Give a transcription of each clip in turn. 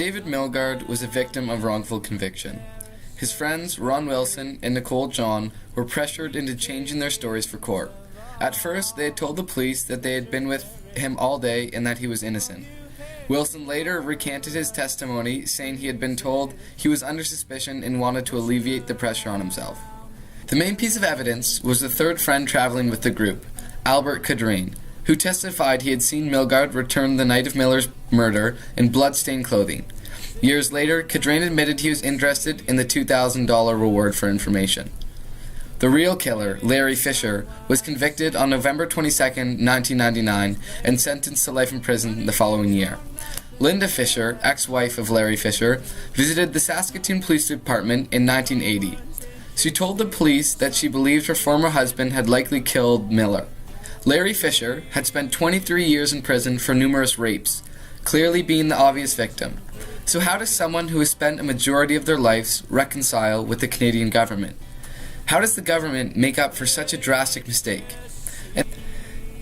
David Milgaard was a victim of wrongful conviction. His friends, Ron Wilson and Nicole John, were pressured into changing their stories for court. At first, they had told the police that they had been with him all day and that he was innocent. Wilson later recanted his testimony, saying he had been told he was under suspicion and wanted to alleviate the pressure on himself. The main piece of evidence was the third friend traveling with the group, Albert Cadrain, who testified he had seen Milgaard return the night of Miller's murder in blood-stained clothing. Years later, Cadrain admitted he was interested in the $2,000 reward for information. The real killer, Larry Fisher, was convicted on November 22, 1999, and sentenced to life in prison the following year. Linda Fisher, ex-wife of Larry Fisher, visited the Saskatoon Police Department in 1980. She told the police that she believed her former husband had likely killed Miller. Larry Fisher had spent 23 years in prison for numerous rapes, clearly being the obvious victim. So how does someone who has spent a majority of their lives reconcile with the Canadian government? How does the government make up for such a drastic mistake?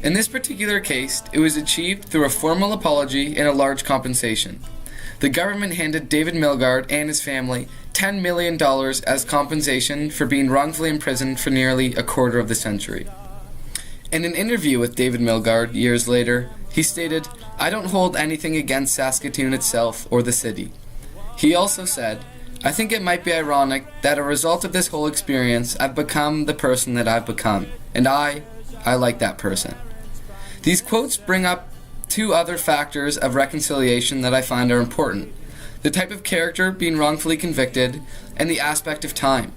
In this particular case, it was achieved through a formal apology and a large compensation. The government handed David Milgaard and his family $10 million as compensation for being wrongfully imprisoned for nearly a quarter of the century. In an interview with David Milgaard years later, he stated, "I don't hold anything against Saskatoon itself or the city." He also said, "I think it might be ironic that as a result of this whole experience, I've become the person that I've become, and I like that person." These quotes bring up two other factors of reconciliation that I find are important: the type of character being wrongfully convicted, and the aspect of time.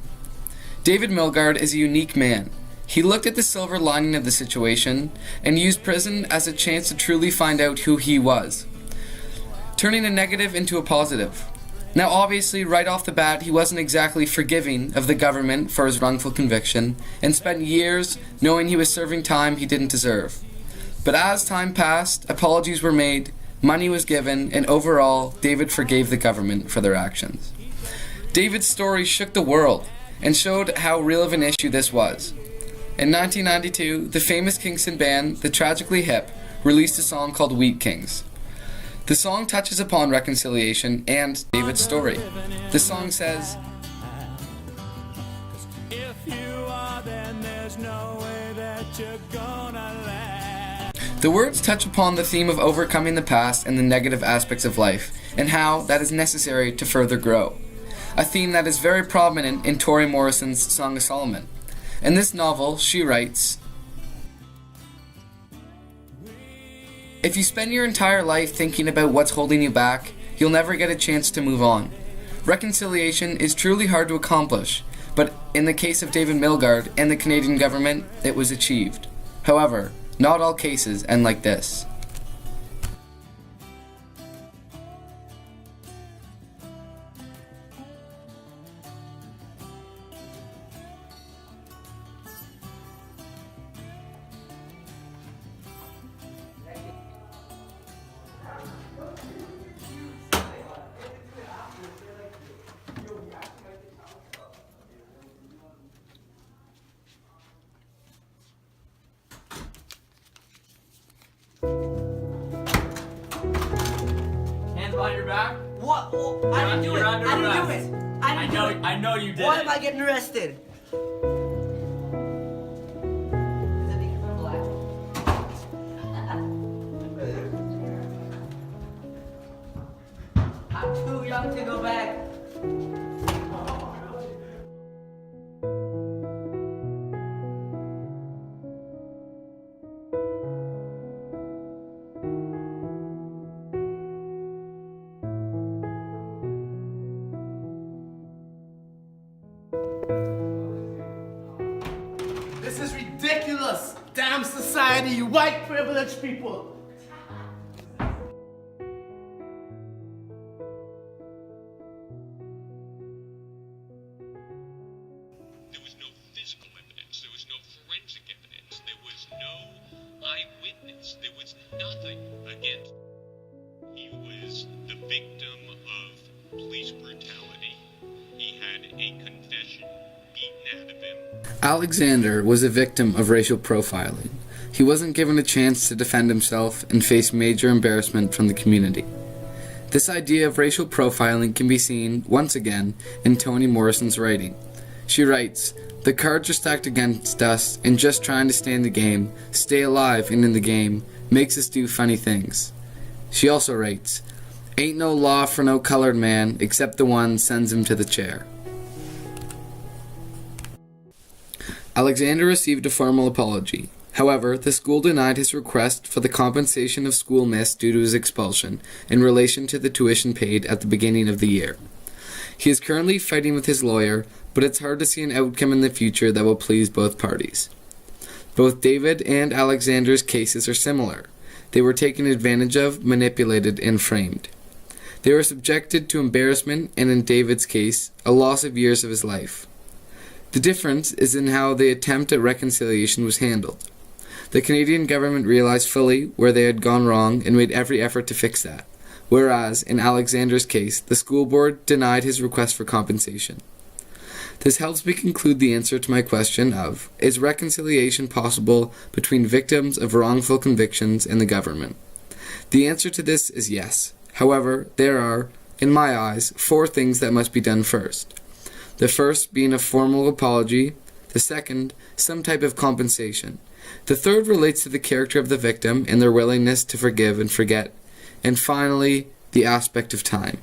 David Milgaard is a unique man. He looked at the silver lining of the situation and used prison as a chance to truly find out who he was, turning a negative into a positive. Now obviously, right off the bat, he wasn't exactly forgiving of the government for his wrongful conviction and spent years knowing he was serving time he didn't deserve. But as time passed, apologies were made, money was given, and overall, David forgave the government for their actions. David's story shook the world and showed how real of an issue this was. In 1992, the famous Kingston band, The Tragically Hip, released a song called Wheat Kings. The song touches upon reconciliation and David's story. The song says, "If you are, then there's no way that you're gonna last." The words touch upon the theme of overcoming the past and the negative aspects of life, and how that is necessary to further grow. A theme that is very prominent in Toni Morrison's Song of Solomon. In this novel, she writes, "If you spend your entire life thinking about what's holding you back, you'll never get a chance to move on. Reconciliation is truly hard to accomplish, but in the case of David Milgaard and the Canadian government, it was achieved. However, not all cases end like this." Hands behind your back. What? I didn't do it. You're under I didn't do arrest. it. I didn't do it. I know you did. Why am I getting arrested? Is it because I'm black? I'm too young to go back. This is ridiculous! Damn society, you white privileged people! There was no physical evidence, there was no forensic evidence, there was no eyewitness, there was nothing against him. He was the victim of police brutality. He had a confession beaten out of him. Alexander was a victim of racial profiling. He wasn't given a chance to defend himself and faced major embarrassment from the community. This idea of racial profiling can be seen, once again, in Toni Morrison's writing. She writes, "The cards are stacked against us, and just trying to stay in the game, stay alive and in the game, makes us do funny things." She also writes, "Ain't no law for no colored man, except the one sends him to the chair." Alexander received a formal apology. However, the school denied his request for the compensation of school missed due to his expulsion in relation to the tuition paid at the beginning of the year. He is currently fighting with his lawyer, but it's hard to see an outcome in the future that will please both parties. Both David and Alexander's cases are similar. They were taken advantage of, manipulated, and framed. They were subjected to embarrassment and, in David's case, a loss of years of his life. The difference is in how the attempt at reconciliation was handled. The Canadian government realized fully where they had gone wrong and made every effort to fix that, whereas, in Alexander's case, the school board denied his request for compensation. This helps me conclude the answer to my question of, is reconciliation possible between victims of wrongful convictions and the government? The answer to this is yes. However, there are, in my eyes, 4 things that must be done first. The first being a formal apology, the second, some type of compensation. The third relates to the character of the victim and their willingness to forgive and forget. And finally, the aspect of time.